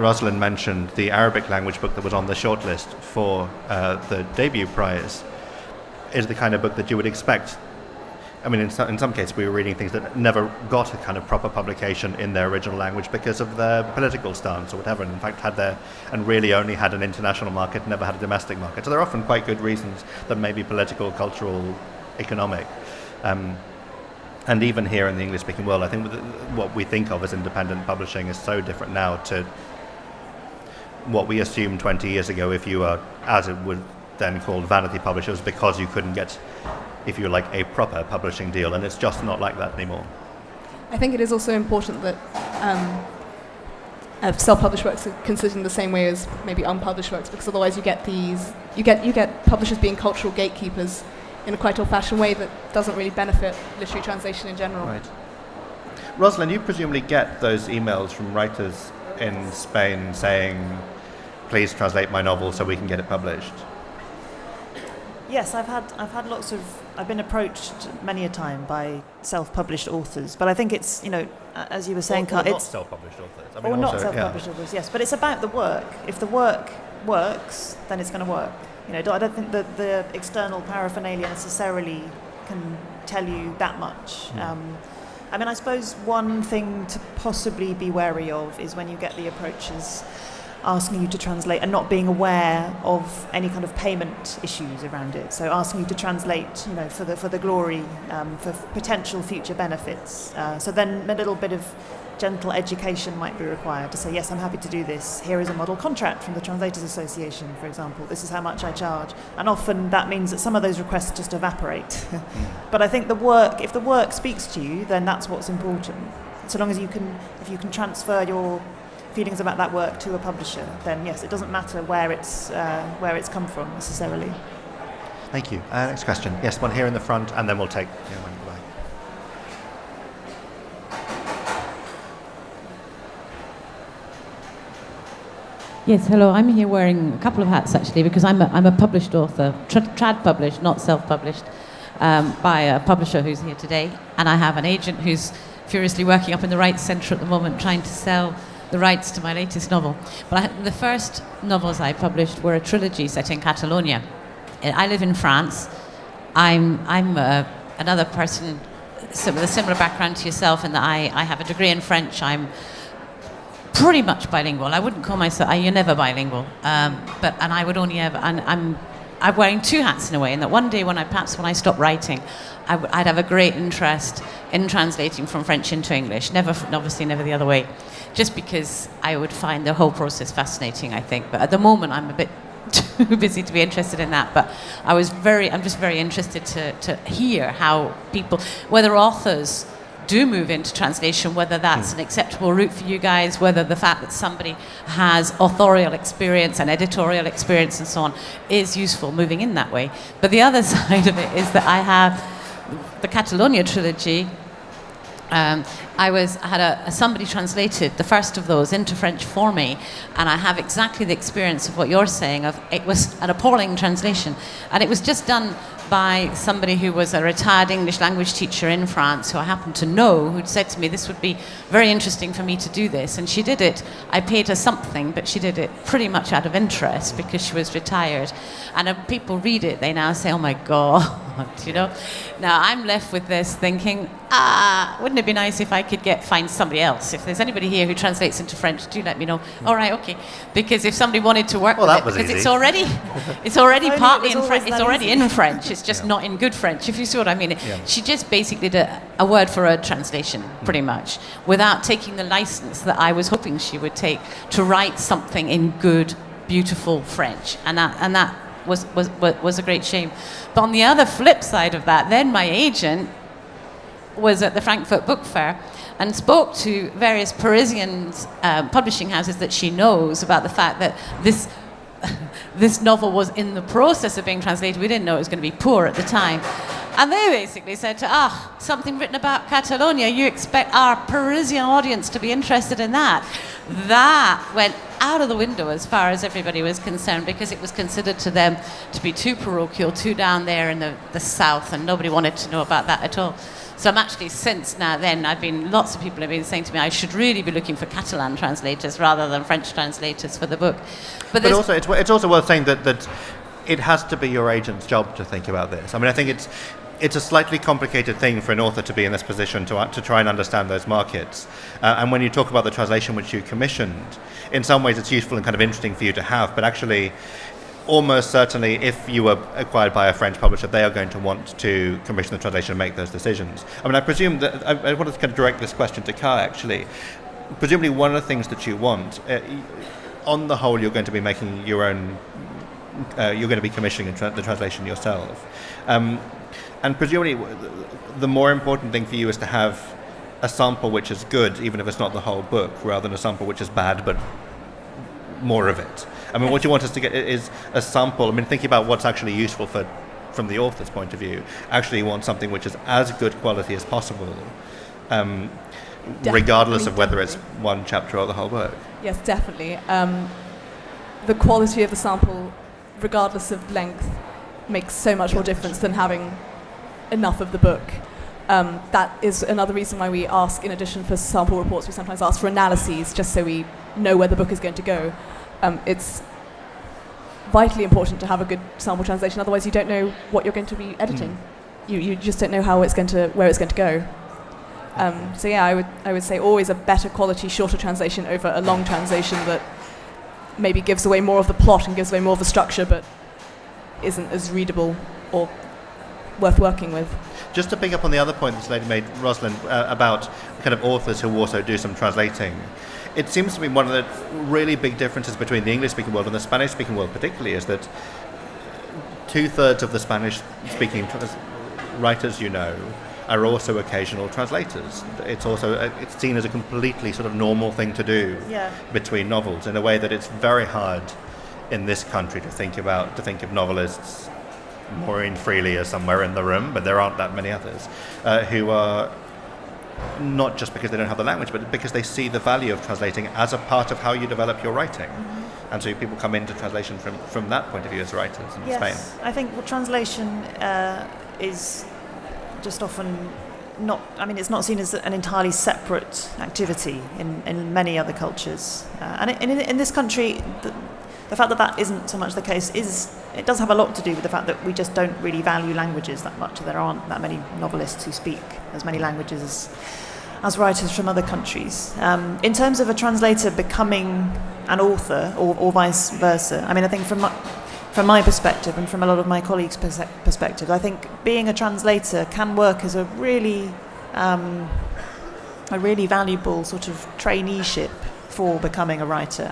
Rosalind mentioned, the Arabic language book that was on the shortlist for the debut prize, is the kind of book that you would expect. I mean, in some cases, we were reading things that never got a kind of proper publication in their original language because of their political stance or whatever, and in fact and really only had an international market, never had a domestic market. So there are often quite good reasons that may be political, cultural, economic. And even here in the English-speaking world, I think what we think of as independent publishing is so different now to what we assumed 20 years ago if you were, as it would then called, vanity publishers, because you couldn't get, if you like, a proper publishing deal, and it's just not like that anymore. I think it is also important that self-published works are considered in the same way as maybe unpublished works, because otherwise you get publishers being cultural gatekeepers in a quite old-fashioned way that doesn't really benefit literary translation in general. Right. Rosalind, you presumably get those emails from writers in Spain saying, please translate my novel so we can get it published. Yes, I've been approached many a time by self-published authors, but I think it's, as you were saying, or not self-published authors. I mean, not self-published authors, yes, but it's about the work. If the work works, then it's going to work. I don't think that the external paraphernalia necessarily can tell you that much. I mean, I suppose one thing to possibly be wary of is when you get the approaches asking you to translate and not being aware of any kind of payment issues around it. So asking you to translate, for the glory, for potential future benefits. So then a little bit of gentle education might be required to say, yes, I'm happy to do this. Here is a model contract from the Translators Association, for example. This is how much I charge. And often that means that some of those requests just evaporate. But I think if the work speaks to you, then that's what's important. So long as if you can transfer your feelings about that work to a publisher, then yes, it doesn't matter where it's come from necessarily. Thank you. Next question. Yes, one here in the front, and then we'll take one in the back. Yes, hello. I'm here wearing a couple of hats actually because I'm a published author, trad published, not self-published, by a publisher who's here today, and I have an agent who's furiously working up in the rights centre at the moment trying to sell the rights to my latest novel. But the first novels I published were a trilogy set in Catalonia. I live in France. I'm another person with a similar background to yourself in that I have a degree in French. I'm pretty much bilingual. I wouldn't call myself, you're never bilingual, and I would only ever, and I'm wearing two hats in a way, in that one day when I stop writing, I'd have a great interest in translating from French into English, obviously never the other way, just because I would find the whole process fascinating, I think. But at the moment I'm a bit too busy to be interested in that, but I'm just very interested to hear how people, whether authors do move into translation, whether that's an acceptable route for you guys, whether the fact that somebody has authorial experience and editorial experience and so on is useful moving in that way. But the other side of it is that I have the Catalonia trilogy. Somebody translated the first of those into French for me, and I have exactly the experience of what you're saying. It was an appalling translation, and it was just done by somebody who was a retired English language teacher in France, who I happened to know, who'd said to me, this would be very interesting for me to do this. And she did it. I paid her something, but she did it pretty much out of interest because she was retired. And when people read it, they now say, oh my God, Now I'm left with this thinking, wouldn't it be nice if I could find somebody else? If there's anybody here who translates into French, do let me know. All right, okay. Because if somebody wanted to work with it, because easy. it's already partly in French. It's already in French. It's just not in good French, if you see what I mean. She just basically did a word for a translation, pretty much, without taking the license that I was hoping she would take to write something in good, beautiful French, and that was a great shame. But on the other flip side of that, then my agent was at the Frankfurt Book Fair and spoke to various Parisian publishing houses that she knows about the fact that this novel was in the process of being translated. We didn't know it was going to be poor at the time. And they basically said something written about Catalonia, you expect our Parisian audience to be interested in that. That went out of the window as far as everybody was concerned, because it was considered to them to be too parochial, too down there in the south, and nobody wanted to know about that at all. So I'm actually, since now then, lots of people have been saying to me, I should really be looking for Catalan translators rather than French translators for the book. But also, it's also worth saying that it has to be your agent's job to think about this. I mean, I think it's a slightly complicated thing for an author to be in this position to try and understand those markets. And when you talk about the translation which you commissioned, in some ways it's useful and kind of interesting for you to have, but actually, almost certainly, if you were acquired by a French publisher, they are going to want to commission the translation and make those decisions. I mean, I presume that, I wanted to kind of direct this question to Kai, actually. Presumably one of the things that you want, on the whole, you're going to be making your own, you're going to be commissioning the translation yourself. And presumably the more important thing for you is to have a sample which is good, even if it's not the whole book, rather than a sample which is bad, but more of it. I mean, what you want us to get is a sample. I mean, thinking about what's actually useful from the author's point of view, actually you want something which is as good quality as possible, regardless of whether it's one chapter or the whole book. Yes, definitely. The quality of the sample, regardless of length, makes so much more difference than having enough of the book. That is another reason why we ask, in addition for sample reports, we sometimes ask for analyses, just so we know where the book is going to go. It's vitally important to have a good sample translation, otherwise you don't know what you're going to be editing. you just don't know where it's going to go. So yeah, I would say always a better quality, shorter translation over a long translation that maybe gives away more of the plot and gives away more of the structure, but isn't as readable or worth working with. Just to pick up on the other point this lady made, Rosalind, about kind of authors who also do some translating, it seems to be one of the really big differences between the English-speaking world and the Spanish-speaking world particularly is that 2/3 of the Spanish-speaking writers are also occasional translators. It's seen as a completely sort of normal thing to do between novels, in a way that it's very hard in this country to think of novelists. Maureen Freely is somewhere in the room, but there aren't that many others who are not just because they don't have the language, but because they see the value of translating as a part of how you develop your writing. Mm-hmm. And so people come into translation from that point of view as writers in Spain. I think translation is just often not, it's not seen as an entirely separate activity in many other cultures. And in this country, the fact that isn't so much the case it does have a lot to do with the fact that we just don't really value languages that much. There aren't that many novelists who speak as many languages as writers from other countries. In terms of a translator becoming an author or vice versa, I think from my perspective and from a lot of my colleagues' perspective, I think being a translator can work as a really valuable sort of traineeship for becoming a writer.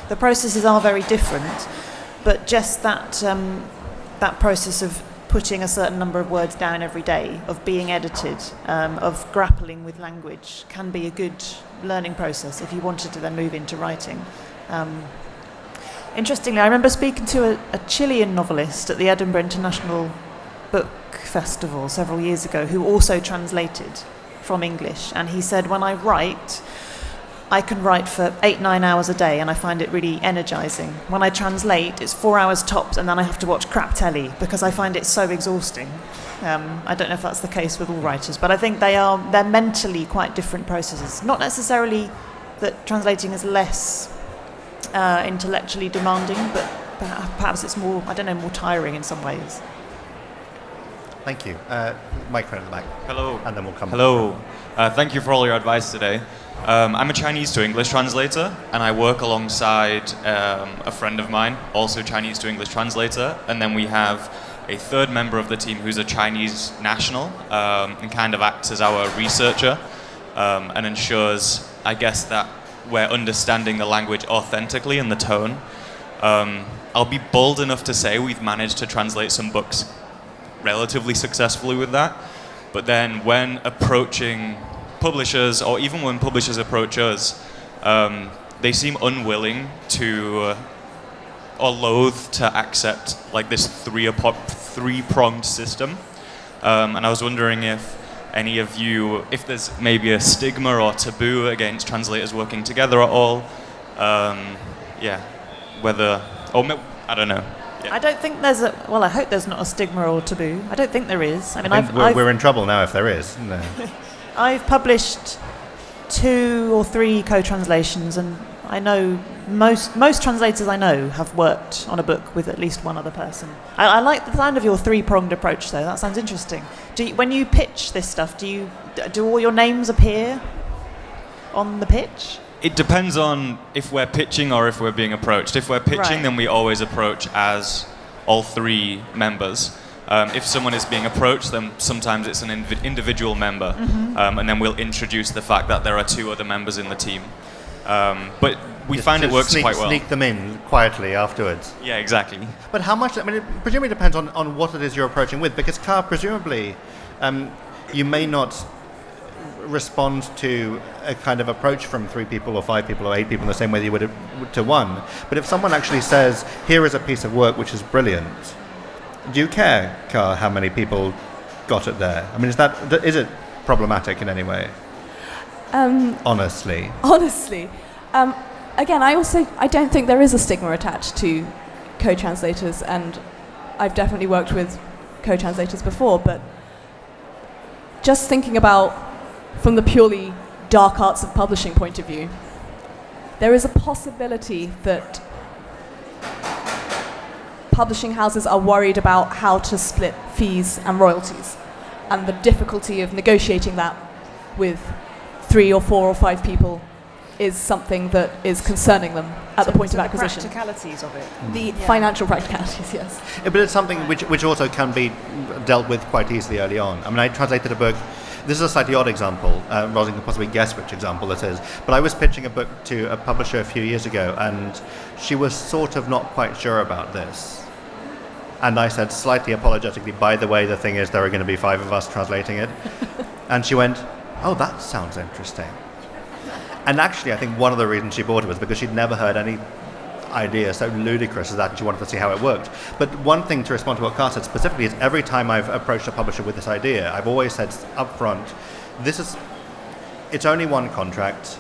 The processes are very different, but just that process of putting a certain number of words down every day, of being edited, of grappling with language, can be a good learning process if you wanted to then move into writing. Interestingly, I remember speaking to a Chilean novelist at the Edinburgh International Book Festival several years ago who also translated from English, and he said, when I write, I can write for 8-9 hours a day and I find it really energizing. When I translate, it's 4 hours tops and then I have to watch crap telly because I find it so exhausting. I don't know if that's the case with all writers, but I think they're mentally quite different processes. Not necessarily that translating is less intellectually demanding, but perhaps it's more, more tiring in some ways. Thank you. Microphone at the back. Hello. And then we'll come. Hello. Thank you for all your advice today. I'm a Chinese to English translator, and I work alongside a friend of mine, also Chinese to English translator, and then we have a third member of the team who's a Chinese national and kind of acts as our researcher and ensures, I guess, that we're understanding the language authentically and the tone. I'll be bold enough to say we've managed to translate some books relatively successfully with that, but then when approaching publishers, or even when publishers approach us, they seem unwilling to or loath to accept like this three-pronged system. And I was wondering if any of you, if there's maybe a stigma or taboo against translators working together at all. Whether, or I don't know. Yeah. I don't think there's I hope there's not a stigma or taboo. I don't think there is. We're in trouble now if there is. No. I've published 2 or 3 co-translations, and I know most translators I know have worked on a book with at least one other person. I like the sound of your 3-pronged approach, though. That sounds interesting. When you pitch this stuff, do all your names appear on the pitch? It depends on if we're pitching or if we're being approached. If we're pitching, Right. then we always approach as all 3 members. If someone is being approached, then sometimes it's an individual member, and then we'll introduce the fact that there are 2 other members in the team. But we find it works quite well. Sneak them in quietly afterwards. Yeah, exactly. But how much? It presumably depends on what it is you're approaching with, because presumably you may not respond to a kind of approach from 3 people or 5 people or 8 people in the same way that you would to one. But if someone actually says, here is a piece of work which is brilliant, do you care, Car, how many people got it there? Is it problematic in any way? Honestly. Again, I don't think there is a stigma attached to co-translators, and I've definitely worked with co-translators before, but just thinking about from the purely dark arts of publishing point of view, there is a possibility that publishing houses are worried about how to split fees and royalties. and the difficulty of negotiating that with 3 or 4 or 5 people is something that is concerning them at the point of acquisition. The practicalities of it. The financial practicalities, yes. But it's something which also can be dealt with quite easily early on. I mean, I translated a book. This is a slightly odd example. Rosalind can possibly guess which example it is. But I was pitching a book to a publisher a few years ago, and she was sort of not quite sure about this. And I said slightly apologetically, by the way, the thing is there are going to be 5 of us translating it. And she went, oh, that sounds interesting. And actually, I think one of the reasons she bought it was because she'd never heard any idea so ludicrous as that, and she wanted to see how it worked. But one thing to respond to what Carr said specifically is every time I've approached a publisher with this idea, I've always said up front, it's only one contract.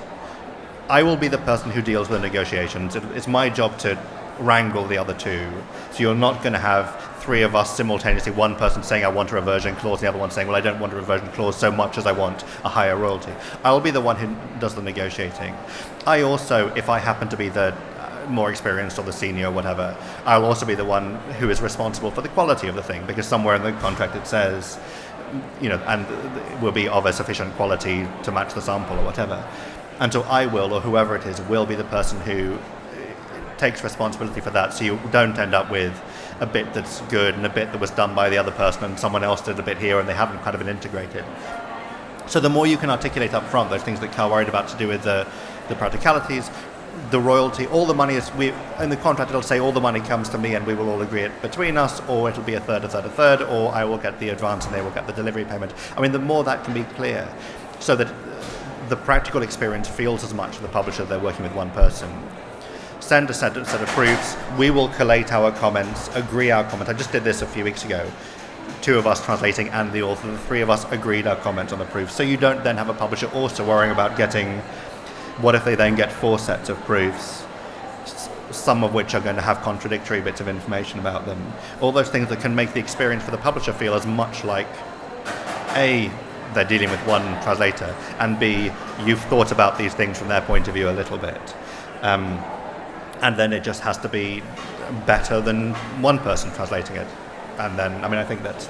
I will be the person who deals with the negotiations. It's my job to wrangle the other 2. So you're not going to have 3 of us simultaneously, one person saying I want a reversion clause, the other one saying, well, I don't want a reversion clause so much as I want a higher royalty. I'll be the one who does the negotiating. I also, if I happen to be the more experienced or the senior or whatever, I'll also be the one who is responsible for the quality of the thing, because somewhere in the contract it says, and it will be of a sufficient quality to match the sample or whatever. And so I will, or whoever it is, will be the person who takes responsibility for that, so you don't end up with a bit that's good and a bit that was done by the other person and someone else did a bit here and they haven't kind of been integrated. So the more you can articulate up front those things that Carl worried about to do with the practicalities, the royalty, all the money is, in the contract it'll say all the money comes to me and we will all agree it between us, or it'll be a third, or I will get the advance and they will get the delivery payment. I mean, the more that can be clear, so that the practical experience feels as much for the publisher they're working with one person. Send a set of proofs, we will collate our comments, agree our comments. I just did this a few weeks ago. 2 of us translating and the author, the 3 of us agreed our comments on the proofs. So you don't then have a publisher also worrying about getting, what if they then get 4 sets of proofs, some of which are going to have contradictory bits of information about them. All those things that can make the experience for the publisher feel as much like, A, they're dealing with one translator, and B, you've thought about these things from their point of view a little bit. And then it just has to be better than one person translating it. And then, I think that's...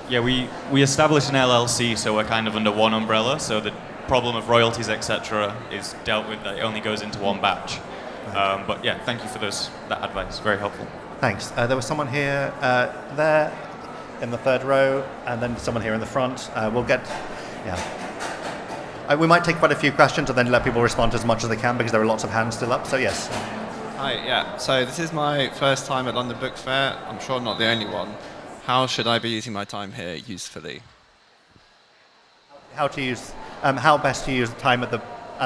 Yeah, we established an LLC, so we're kind of under one umbrella, so the problem of royalties, etc. is dealt with, that it only goes into one batch. But yeah, thank you for that advice, very helpful. Thanks. There was someone here, there, in the 3rd row, and then someone here in the front. We might take quite a few questions and then let people respond as much as they can, because there are lots of hands still up, so yes. Hi, yeah. So this is my first time at London Book Fair. I'm sure I'm not the only one. How should I be using my time here usefully? How best to use time at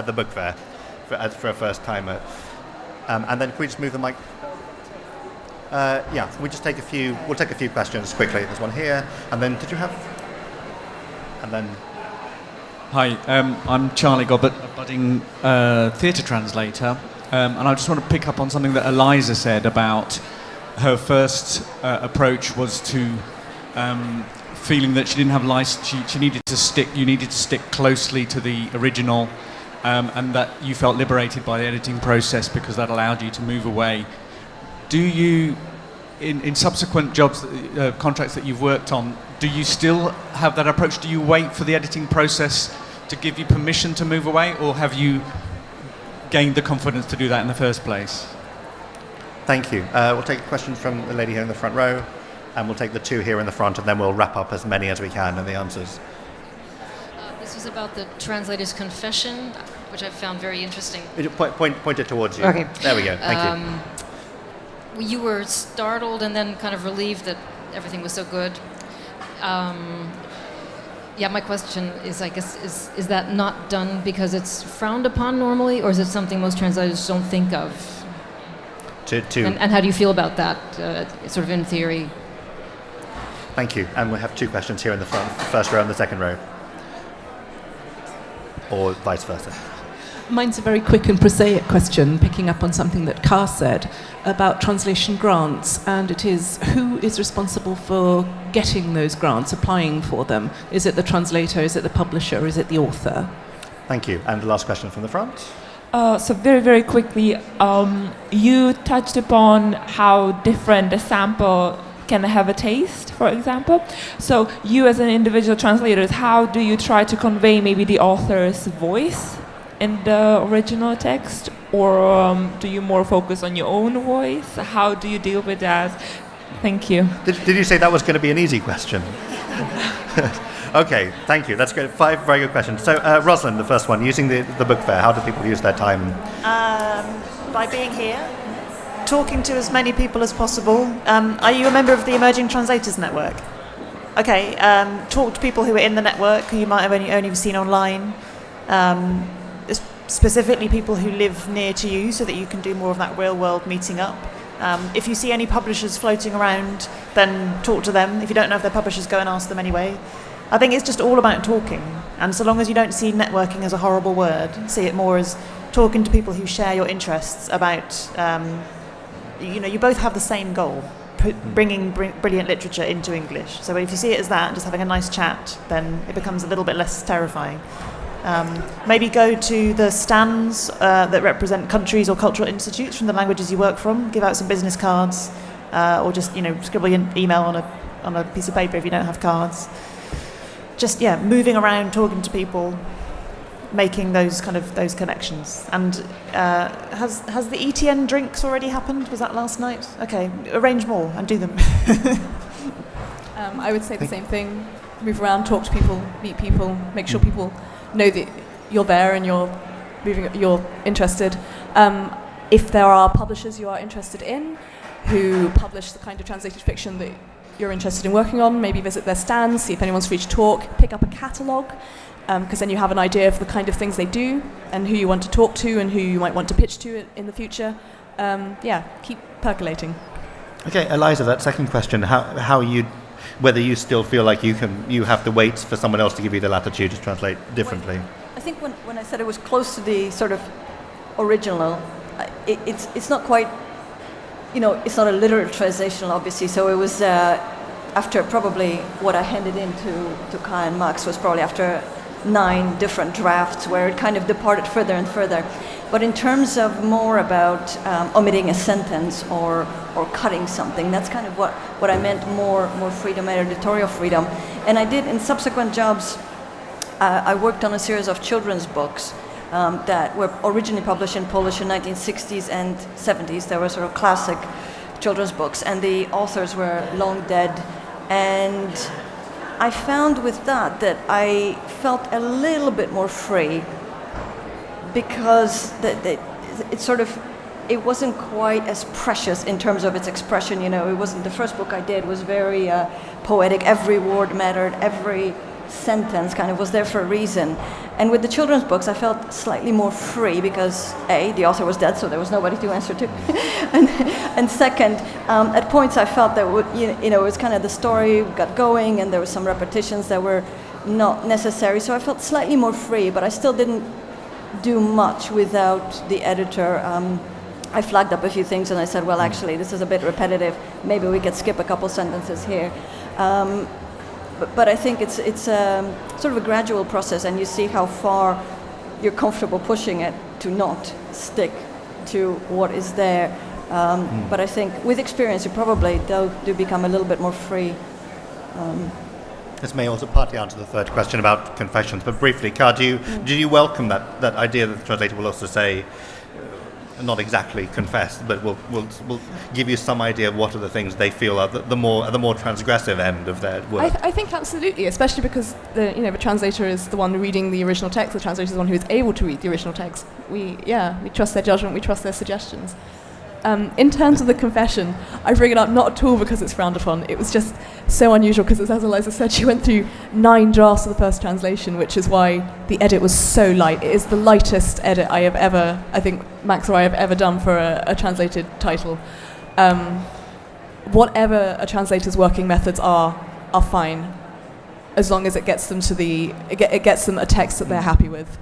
the book fair for a first timer. And then can we just move the mic? We'll take a few questions quickly. There's one here, and then did you have? And then. Hi, I'm Charlie Gobbett, a budding theatre translator, and I just want to pick up on something that Eliza said about her first approach was to feeling that she didn't have license, you needed to stick closely to the original, and that you felt liberated by the editing process because that allowed you to move away. Do you, in subsequent jobs, contracts that you've worked on, do you still have that approach? Do you wait for the editing process to give you permission to move away, or have you gained the confidence to do that in the first place? Thank you. We'll take a question from the lady here in the front row, and we'll take the 2 here in the front, and then we'll wrap up as many as we can in the answers. This was about the translator's confession, which I found very interesting. Point it towards you. Okay. There we go. Thank you. You were startled and then kind of relieved that everything was so good. My question is, I guess, is that not done because it's frowned upon normally, or is it something most translators don't think of? And how do you feel about that, sort of in theory? Thank you. And we have 2 questions here in the front, first row and the second row. Or vice versa. Mine's a very quick and prosaic question, picking up on something that Carr said about translation grants, and it is, who is responsible for getting those grants, applying for them? Is it the translator, is it the publisher, is it the author? Thank you. And the last question from the front. So very, very quickly, you touched upon how different the sample can have a taste, for example. So you as an individual translator, how do you try to convey maybe the author's voice in the original text, or do you more focus on your own voice? How do you deal with that? Thank you. Did you say that was going to be an easy question? Okay, thank you. That's good. 5 very good questions. So, Rosalind, the first one, using the book fair, how do people use their time? By being here, talking to as many people as possible. Are you a member of the Emerging Translators Network? Okay, talk to people who are in the network, who you might have only seen online. Specifically people who live near to you, so that you can do more of that real-world meeting up. If you see any publishers floating around, then talk to them. If you don't know if they're publishers, go and ask them anyway. I think it's just all about talking. And so long as you don't see networking as a horrible word, see it more as talking to people who share your interests about, you both have the same goal, bringing brilliant literature into English. So if you see it as that, just having a nice chat, then it becomes a little bit less terrifying. Maybe go to the stands that represent countries or cultural institutes from the languages you work from. Give out some business cards, or just scribble an email on a piece of paper if you don't have cards. Just moving around, talking to people, making those connections. And has the ETN drinks already happened? Was that last night? Okay, arrange more and do them. I would say the same thing. Move around, talk to people, meet people, make sure people know that you're there and you're interested. If there are publishers you are interested in who publish the kind of translated fiction that you're interested in working on, maybe visit their stands, see if anyone's free to talk, pick up a catalogue, because then you have an idea of the kind of things they do and who you want to talk to and who you might want to pitch to in the future. Keep percolating. Okay, Eliza, that second question, whether you still feel like you have to wait for someone else to give you the latitude to translate differently. I think when I said it was close to the sort of original, it's not quite, it's not a literal translation, obviously. So it was after probably what I handed in to Kai and Max was probably after 9 different drafts where it kind of departed further and further. But in terms of more about omitting a sentence or cutting something, that's kind of what I meant, more freedom, editorial freedom. And I did in subsequent jobs, I worked on a series of children's books that were originally published in Polish in 1960s and 70s. They were sort of classic children's books, and the authors were long dead. And I found with that I felt a little bit more free, because it wasn't quite as precious in terms of its expression. It wasn't, the first book I did was very poetic. Every word mattered, every sentence kind of was there for a reason. And with the children's books, I felt slightly more free because the author was dead, so there was nobody to answer to, and second, at points I felt that it was kind of the story got going, and there were some repetitions that were not necessary. So I felt slightly more free, but I still didn't do much without the editor. I flagged up a few things and I said, well, actually, this is a bit repetitive. Maybe we could skip a couple sentences here. But I think it's sort of a gradual process, and you see how far you're comfortable pushing it to not stick to what is there. But I think with experience, you probably do become a little bit more free. This may also partly answer the third question about confessions, but briefly, Car, do you welcome that idea that the translator will also say, not exactly confess, but will give you some idea of what are the things they feel are the more transgressive end of their work? I think absolutely, especially because the translator is the one reading the original text. The translator is the one who is able to read the original text. We trust their judgment. We trust their suggestions. In terms of the confession, I bring it up not at all because it's frowned upon. It was just so unusual because, as Eliza said, she went through 9 drafts of the first translation, which is why the edit was so light. It is the lightest edit I think Max or I have ever done for a translated title. Whatever a translator's working methods are fine, as long as it gets them to it gets them a text that they're happy with.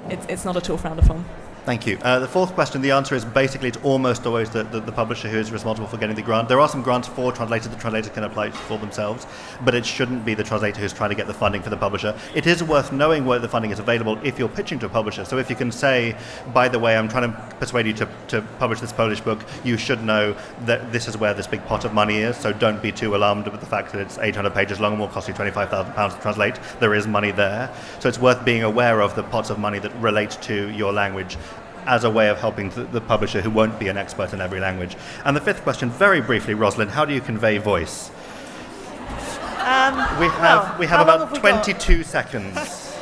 It's not at all frowned upon. Thank you. The fourth question, the answer is basically it's almost always the publisher who is responsible for getting the grant. There are some grants for translators the translators can apply for themselves, but it shouldn't be the translator who's trying to get the funding for the publisher. It is worth knowing where the funding is available if you're pitching to a publisher. So if you can say, by the way, I'm trying to persuade you to publish this Polish book, you should know that this is where this big pot of money is, so don't be too alarmed with the fact that it's 800 pages long and will cost you £25,000 to translate. There is money there. So it's worth being aware of the pots of money that relate to your language as a way of helping the publisher who won't be an expert in every language. And the fifth question, very briefly, Rosalind, how do you convey voice? We have about 22 seconds.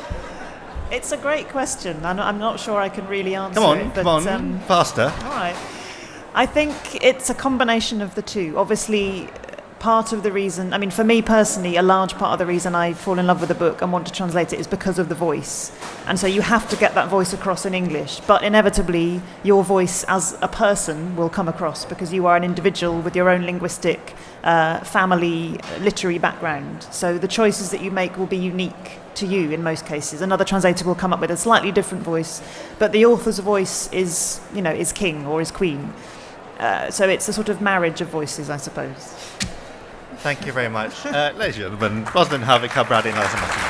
It's a great question. I'm not sure I can really answer it. Come on, faster. All right. I think it's a combination of the two. Obviously, part of the reason, I mean, for me personally, a large part of the reason I fall in love with a book and want to translate it is because of the voice. And so you have to get that voice across in English. But inevitably, your voice as a person will come across because you are an individual with your own linguistic, family, literary background. So the choices that you make will be unique to you in most cases. Another translator will come up with a slightly different voice, but the author's voice is king or is queen. So it's a sort of marriage of voices, I suppose. Thank you very much. Ladies and gentlemen, Rosalind, Harvey, Bradley, and Eliza Marciniak.